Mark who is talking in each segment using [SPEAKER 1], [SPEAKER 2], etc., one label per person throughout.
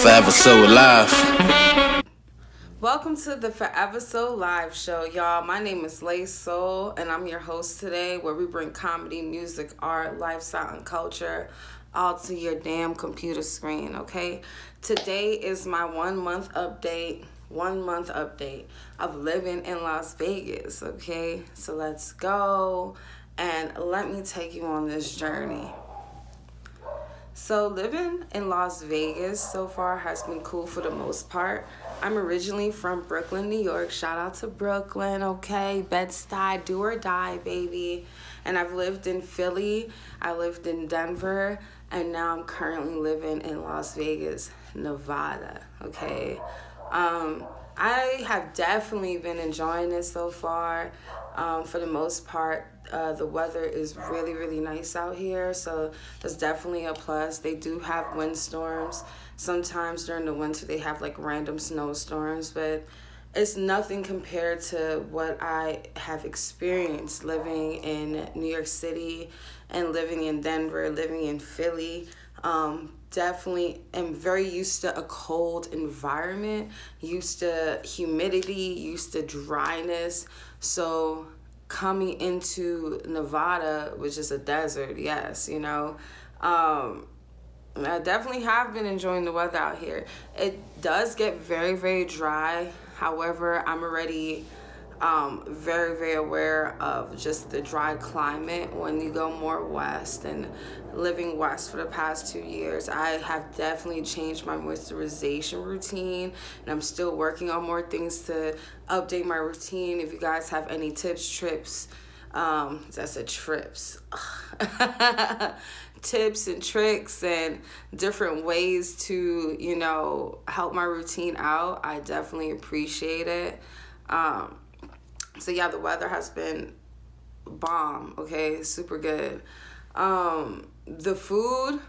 [SPEAKER 1] Forever So Alive.
[SPEAKER 2] Welcome to the Forever So Live show, y'all. My name is Lay Soul, and I'm your host today, where we bring comedy, music, art, lifestyle, and culture all to your damn computer screen, okay? Today is my 1 month update of living in Las Vegas, okay? So let's go, and let me take you on this journey. So living in Las Vegas so far has been cool for the most part. I'm originally from Brooklyn, New York. Shout out to Brooklyn, okay? Bed-Stuy, do or die, baby. And I've lived in Philly, I lived in Denver, and now I'm currently living in Las Vegas, Nevada, okay? I have definitely been enjoying it so far. For the most part, the weather is really, really nice out here, so that's definitely a plus. They do have windstorms. Sometimes during the winter, they have like random snowstorms, but it's nothing compared to what I have experienced living in New York City and living in Denver, living in Philly. Definitely am very used to a cold environment, used to humidity, used to dryness. So coming into Nevada, which is a desert, yes, you know, I definitely have been enjoying the weather out here. It does get very, very dry. However, I'm already very, very aware of just the dry climate when you go more west. And living west for the past 2 years, I have definitely changed my moisturization routine, and I'm still working on more things to update my routine. If you guys have any tips, trips, that's a trips. Tips and tricks and different ways to, you know, help my routine out, I definitely appreciate it. So yeah, the weather has been bomb, okay, super good. The food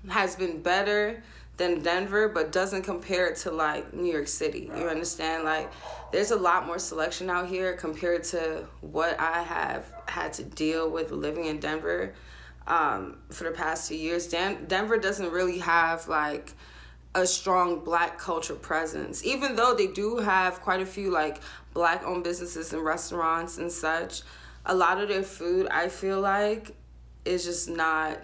[SPEAKER 2] has been better than Denver, but doesn't compare to like New York City. You understand? Like, there's a lot more selection out here compared to what I have had to deal with living in Denver for the past 2 years. Denver doesn't really have like a strong black culture presence, even though they do have quite a few like black owned businesses and restaurants and such. A lot of their food, I feel like, is just not,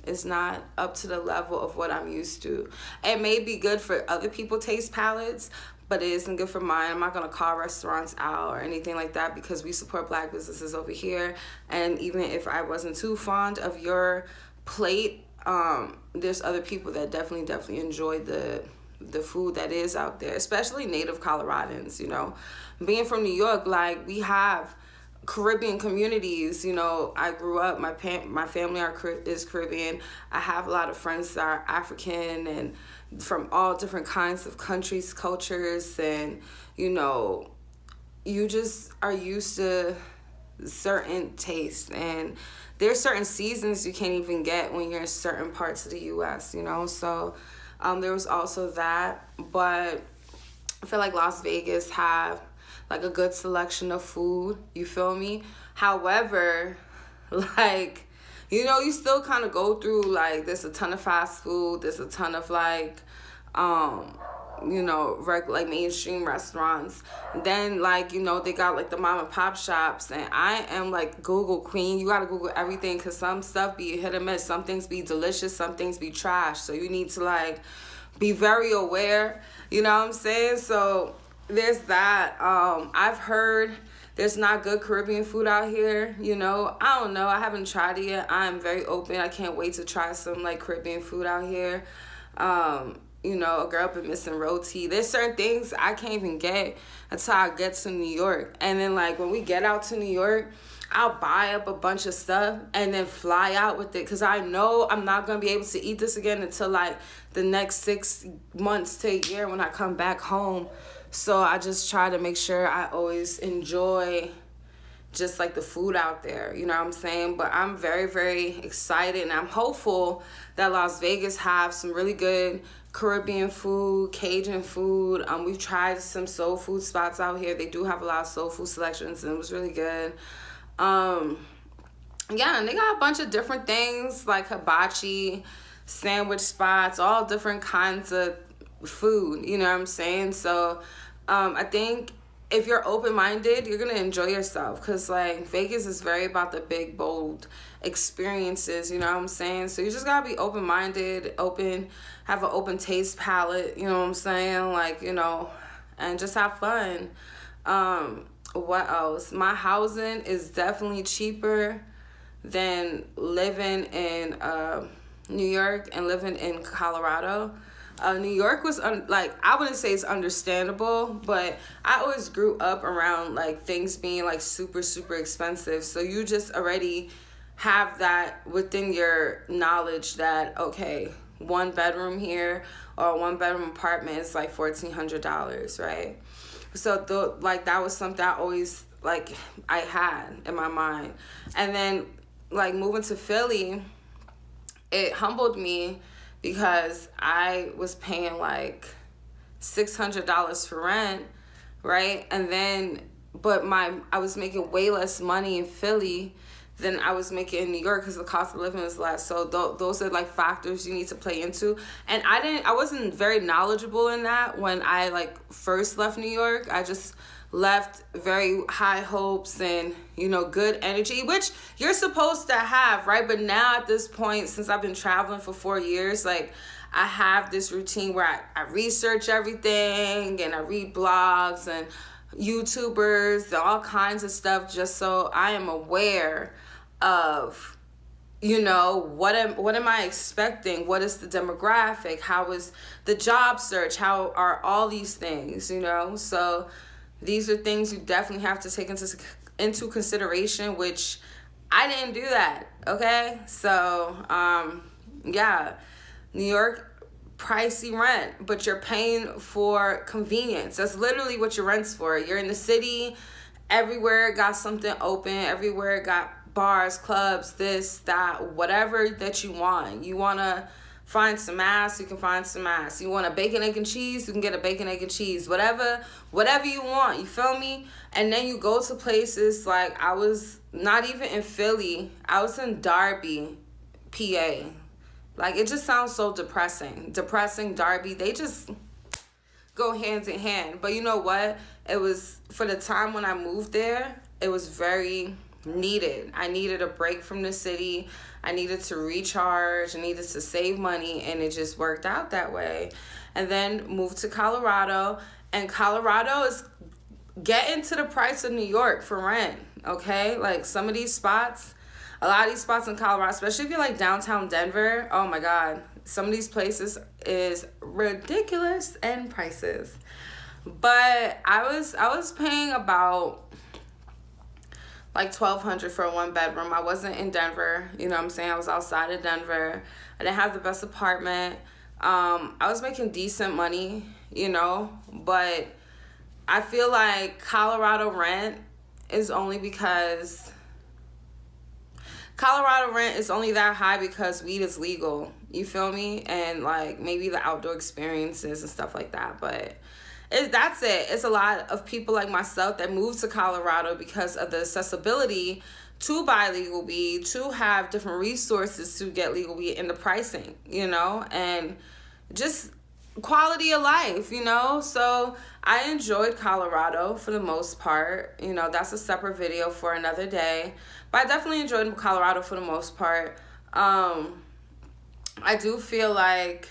[SPEAKER 2] it's not up to the level of what I'm used to. It may be good for other people's taste palates, but it isn't good for mine. I'm not gonna call restaurants out or anything like that, because we support black businesses over here. And even if I wasn't too fond of your plate, there's other people that definitely enjoy the food that is out there, especially native Coloradans. You know, being from New York, like, we have Caribbean communities. You know, I grew up, my family is Caribbean. I have a lot of friends that are African and from all different kinds of countries, cultures, and, you know, you just are used to certain tastes, and there's certain seasons you can't even get when you're in certain parts of the U.S., you know. So there was also that, but I feel like Las Vegas have like a good selection of food, you feel me? However, like, you know, you still kind of go through, like, there's a ton of fast food, there's a ton of like you know, like mainstream restaurants. Then, like, you know, they got like the mom and pop shops, and I am like Google queen. You gotta Google everything, because some stuff be hit or miss. Some things be delicious, some things be trash. So you need to like be very aware, you know what I'm saying? So there's that. I've heard there's not good Caribbean food out here, you know. I don't know, I haven't tried it yet. I'm very open. I can't wait to try some like Caribbean food out here. You know, I grew up in missing roti. There's certain things I can't even get until I get to New York. And then, like, when we get out to New York, I'll buy up a bunch of stuff and then fly out with it, because I know I'm not going to be able to eat this again until, like, the next 6 months to a year when I come back home. So I just try to make sure I always enjoy just like the food out there, you know what I'm saying? But I'm very, very excited, and I'm hopeful that Las Vegas have some really good Caribbean food, Cajun food. We've tried some soul food spots out here. They do have a lot of soul food selections, and it was really good. Yeah, and they got a bunch of different things like hibachi, sandwich spots, all different kinds of food, you know what I'm saying? So I think if you're open-minded, you're gonna enjoy yourself, because like Vegas is very about the big bold experiences, you know what I'm saying? So you just gotta be open-minded, have an open taste palette, you know what I'm saying? Like, you know, and just have fun. What else? My housing is definitely cheaper than living in New York and living in Colorado. New York was like, I wouldn't say it's understandable, but I always grew up around like things being like super super expensive. So you just already have that within your knowledge that, okay, one bedroom here or one bedroom apartment is like $1,400, right? So like that was something I always like I had in my mind. And then like moving to Philly, it humbled me because I was paying like $600 for rent, right? And then but I was making way less money in Philly than I was making in New York because the cost of living was less. So those are like factors you need to play into. And I wasn't very knowledgeable in that when I like first left New York. I just left very high hopes and, you know, good energy, which you're supposed to have, right? But now at this point, since I've been traveling for 4 years, like I have this routine where I research everything and I read blogs and YouTubers and all kinds of stuff, just so I am aware of, you know, what am I expecting? What is the demographic? How is the job search? How are all these things, you know? So these are things you definitely have to take into consideration, which I didn't do that, okay? So, yeah, New York, pricey rent, but you're paying for convenience. That's literally what your rent's for. You're in the city, everywhere got something open, everywhere got bars, clubs, this, that, whatever that you want. You want to find some ass, you can find some ass. You want a bacon, egg, and cheese, you can get a bacon, egg, and cheese. Whatever you want, you feel me? And then you go to places like, I was not even in Philly, I was in Darby, PA. Like, it just sounds so depressing. Depressing, Darby, they just go hand in hand. But you know what? It was, for the time when I moved there, it was very needed. I needed a break from the city. I needed to recharge. I needed to save money, and it just worked out that way. And then moved to Colorado, and Colorado is getting to the price of New York for rent, okay? Like, some of these spots, a lot of these spots in Colorado, especially if you're like downtown Denver, oh my God, some of these places is ridiculous in prices. But I was paying about like $1,200 for a one bedroom. I wasn't in Denver, you know what I'm saying? I was outside of Denver. I didn't have the best apartment. I was making decent money, you know, but I feel like Colorado rent is only because Colorado rent is only that high because weed is legal. You feel me? And like maybe the outdoor experiences and stuff like that, but that's it. It's a lot of people like myself that moved to Colorado because of the accessibility to buy legal weed, to have different resources to get legal weed, and the pricing, you know, and just quality of life, you know. So I enjoyed Colorado for the most part. You know, that's a separate video for another day. But I definitely enjoyed Colorado for the most part. I do feel like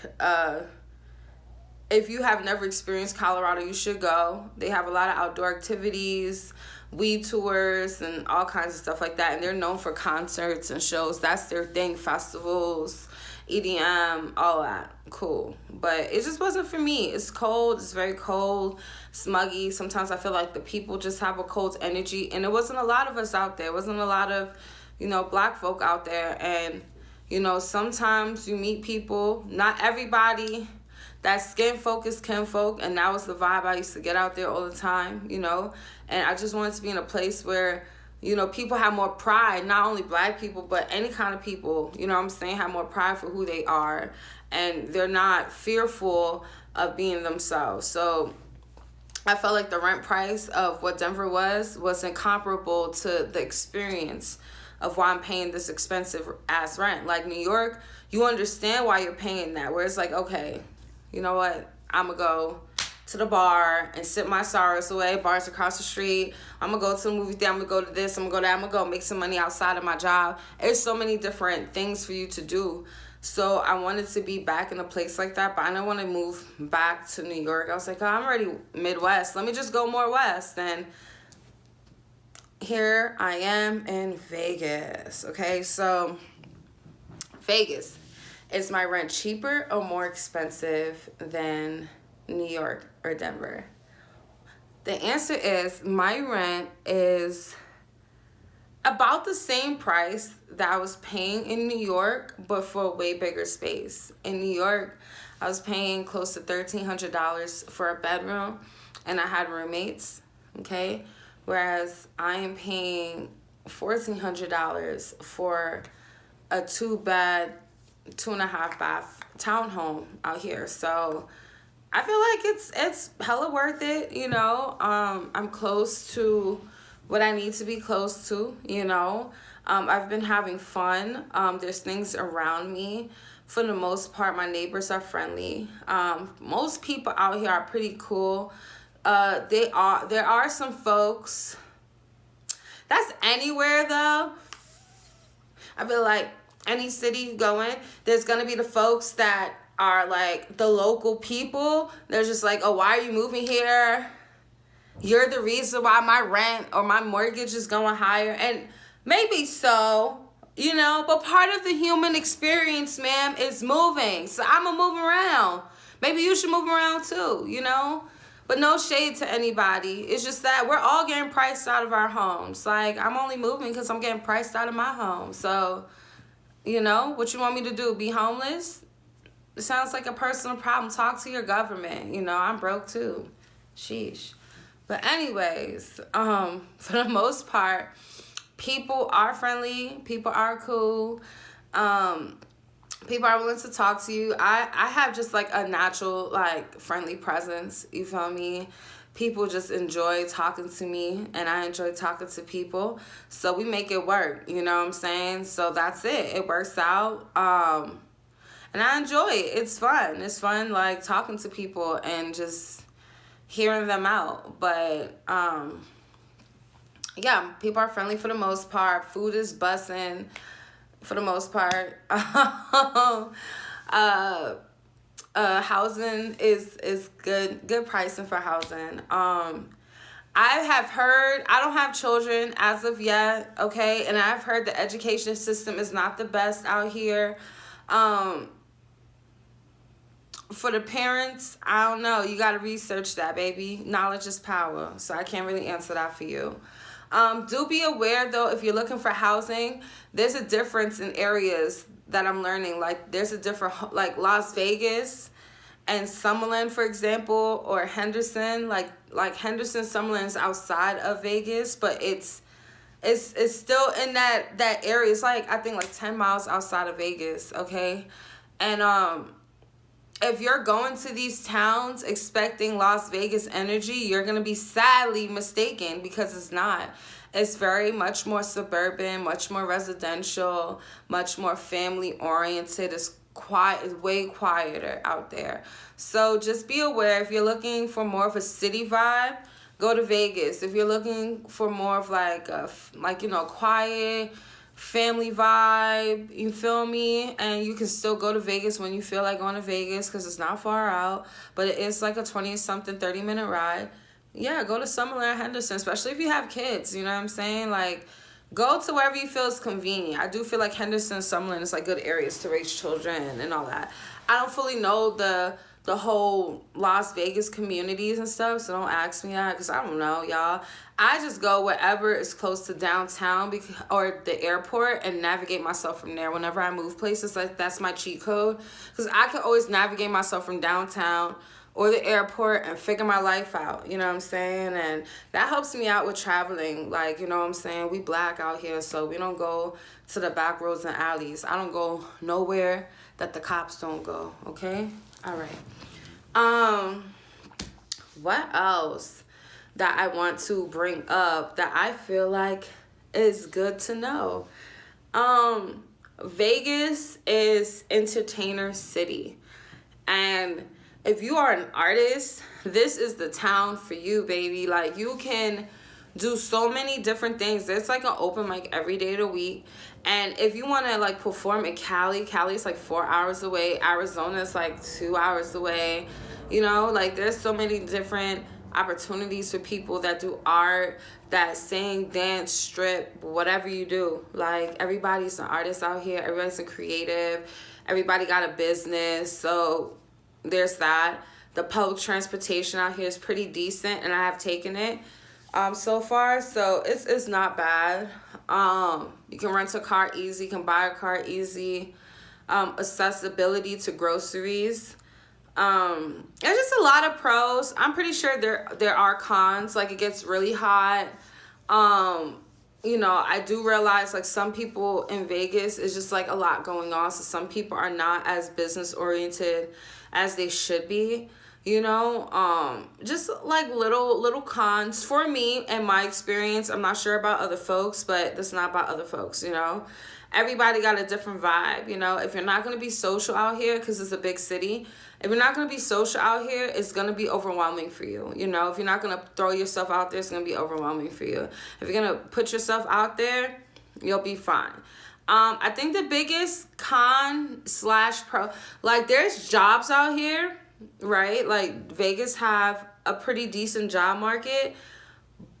[SPEAKER 2] if you have never experienced Colorado, you should go. They have a lot of outdoor activities, weed tours, and all kinds of stuff like that. And they're known for concerts and shows. That's their thing. Festivals, EDM, all that. Cool. But it just wasn't for me. It's cold. It's very cold, smuggy. Sometimes I feel like the people just have a cold energy. And there wasn't a lot of us out there. There wasn't a lot of, you know, black folk out there. And, you know, sometimes you meet people, not everybody. That skin folk is kinfolk, and that was the vibe I used to get out there all the time, you know. And I just wanted to be in a place where, you know, people have more pride, not only black people, but any kind of people, you know what I'm saying, have more pride for who they are, and they're not fearful of being themselves. So I felt like the rent price of what Denver was incomparable to the experience of why I'm paying this expensive ass rent. Like New York, you understand why you're paying that, where it's like, okay, you know what? I'm going to go to the bar and sip my sorrows away. Bars across the street. I'm going to go to the movie theater. I'm going to go to this. I'm going to go to that. I'm going to go make some money outside of my job. There's so many different things for you to do. So I wanted to be back in a place like that, but I didn't want to move back to New York. I was like, oh, I'm already Midwest. Let me just go more west. And here I am in Vegas. Okay, so Vegas. Is my rent cheaper or more expensive than New York or Denver? The answer is my rent is about the same price that I was paying in New York, but for a way bigger space. In New York, I was paying close to $1,300 for a bedroom, and I had roommates, okay? Whereas I am paying $1,400 for a 2-bed, 2.5 bath townhome out here. So I feel like it's hella worth it, you know. I'm close to what I need to be close to, you know. I've been having fun. There's things around me. For the most part, my neighbors are friendly. Most people out here are pretty cool. There are some folks. That's anywhere though. I feel like any city you go in, there's gonna be the folks that are like the local people. They're just like, oh, why are you moving here? You're the reason why my rent or my mortgage is going higher. And maybe so, you know, but part of the human experience, ma'am, is moving. So I'm gonna move around. Maybe you should move around too, you know? But no shade to anybody. It's just that we're all getting priced out of our homes. Like, I'm only moving because I'm getting priced out of my home. So, you know, what you want me to do? Be homeless? It sounds like a personal problem. Talk to your government. You know, I'm broke too. Sheesh. But anyways, for the most part, people are friendly. People are cool. People are willing to talk to you. I have just like a natural, like, friendly presence. You feel me? People just enjoy talking to me, and I enjoy talking to people. So we make it work, you know what I'm saying? So that's it. It works out. And I enjoy it. It's fun. It's fun, like, talking to people and just hearing them out. But, yeah, people are friendly for the most part. Food is bussin' for the most part. Housing is good pricing for housing. I have heard, I don't have children as of yet, okay, and I've heard the education system is not the best out here. For the parents, I don't know. You got to research that, baby. Knowledge is power, so I can't really answer that for you. Do be aware, though, if you're looking for housing, there's a difference in areas that I'm learning. Like, there's a different, like, Las Vegas and Summerlin, for example, or Henderson. Like Henderson, Summerlin is outside of Vegas, but it's still in that area. It's like, I think, like 10 miles outside of Vegas, okay? And if you're going to these towns expecting Las Vegas energy, you're going to be sadly mistaken, because it's not. It's very much more suburban, much more residential, much more family oriented. It's quiet, it's way quieter out there. So just be aware, if you're looking for more of a city vibe, go to Vegas. If you're looking for more of like a, quiet family vibe, you feel me? And you can still go to Vegas when you feel like going to Vegas, because it's not far out, but it is like a 20-something, 30-minute ride. Yeah, go to Summerlin, Henderson, especially if you have kids, you know what I'm saying? Like, go to wherever you feel is convenient. I do feel like Henderson, Summerlin is like good areas to raise children and all that. I don't fully know the whole Las Vegas communities and stuff, so don't ask me that, because I don't know, y'all. I just go wherever is close to downtown or the airport and navigate myself from there whenever I move places. Like, that's my cheat code, because I can always navigate myself from downtown or the airport and figure my life out, you know what I'm saying? And that helps me out with traveling. Like, you know what I'm saying? We Black out here, so we don't go to the back roads and alleys. I don't go nowhere that the cops don't go, okay? All right. What else that I want to bring up that I feel like is good to know? Vegas is entertainer city, and if you are an artist, this is the town for you, baby. Like, you can do so many different things. There's like an open mic every day of the week. And if you want to like perform in Cali is like 4 hours away. Arizona is like 2 hours away. You know, like there's so many different opportunities for people that do art, that sing, dance, strip, whatever you do. Like, everybody's an artist out here. Everybody's a creative. Everybody got a business. So there's that. The public transportation out here is pretty decent, and I have taken it so far, so it's not bad. You can rent a car easy, you can buy a car easy. Accessibility to groceries. There's just a lot of pros. I'm pretty sure there are cons. Like, it gets really hot. You know, I do realize like some people in Vegas is just like a lot going on, so some people are not as business oriented as they should be. You know, just like little cons for me and my experience. I'm not sure about other folks, but that's not about other folks, you know. Everybody got a different vibe, you know. If you're not going to be social out here, because it's a big city, if you're not going to be social out here, it's going to be overwhelming for you, you know. If you're not going to throw yourself out there, it's going to be overwhelming for you. If you're going to put yourself out there, you'll be fine. I think the biggest con / pro, like, there's jobs out here, right? Like, Vegas have a pretty decent job market,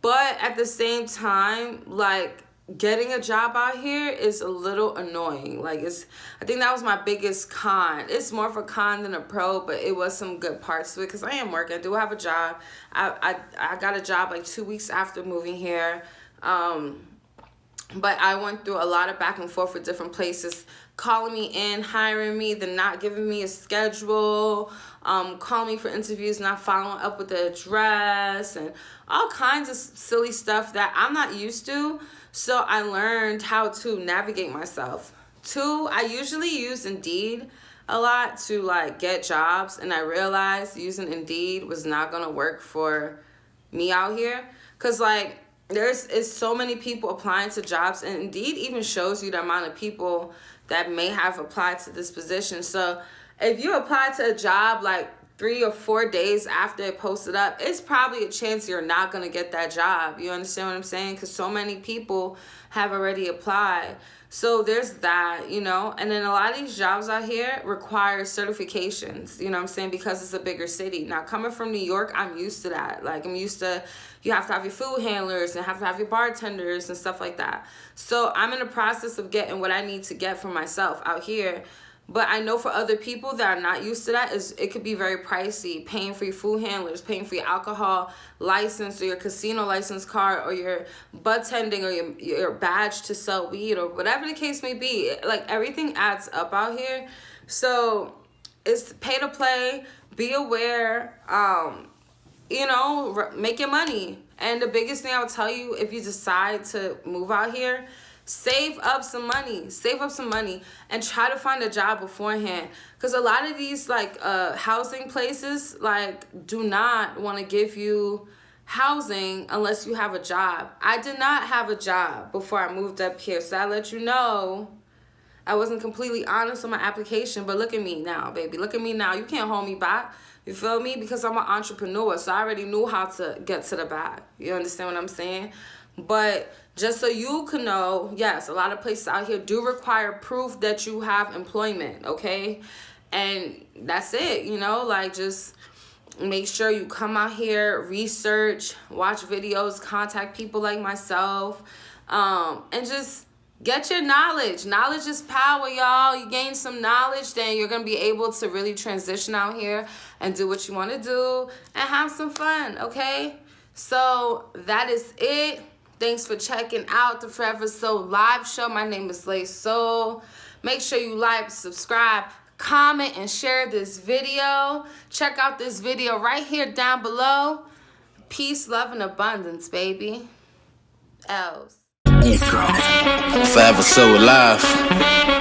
[SPEAKER 2] but at the same time, like, getting a job out here is a little annoying. Like, I think that was my biggest con. It's more of a con than a pro, but it was some good parts to it because I am working. I do have a job. I got a job like 2 weeks after moving here. But I went through a lot of back and forth with different places, calling me in, hiring me, then not giving me a schedule, calling me for interviews, not following up with the address, and all kinds of silly stuff that I'm not used to. So I learned how to navigate myself. 2, I usually use Indeed a lot to like get jobs, and I realized using Indeed was not gonna work for me out here, cause like it's so many people applying to jobs, and Indeed even shows you the amount of people that may have applied to this position. So if you apply to a job like 3 or 4 days after it posted up, it's probably a chance you're not going to get that job. You understand what I'm saying? Because so many people have already applied. So there's that, you know. And then a lot of these jobs out here require certifications, you know what I'm saying, because it's a bigger city. Now, coming from New York, I'm used to that. Like, I'm used to, you have to have your food handlers and have to have your bartenders and stuff like that. So I'm in the process of getting what I need to get for myself out here. But I know for other people that are not used to that, it could be very pricey, paying for your food handlers, paying for your alcohol license or your casino license card or your bartending or your badge to sell weed or whatever the case may be. Like, everything adds up out here. So it's pay to play, be aware, you know, make your money. And the biggest thing I would tell you, if you decide to move out here, save up some money and try to find a job beforehand, because a lot of these like housing places like do not want to give you housing unless you have a job. I did not have a job before I moved up here, so I let you know I wasn't completely honest on my application. But look at me now, baby. Look at me now. You can't hold me back. You feel me? Because I'm an entrepreneur, so I already knew how to get to the bag. You understand what I'm saying? But just so you can know, yes, a lot of places out here do require proof that you have employment, okay? And that's it, you know? Like, just make sure you come out here, research, watch videos, contact people like myself, and just get your knowledge. Knowledge is power, y'all. You gain some knowledge, then you're going to be able to really transition out here and do what you want to do and have some fun, okay? So that is it. Thanks for checking out the Forever Soul live show. My name is Lay Soul. Make sure you like, subscribe, comment, and share this video. Check out this video right here down below. Peace, love, and abundance, baby. Else.
[SPEAKER 1] Forever Soul Alive.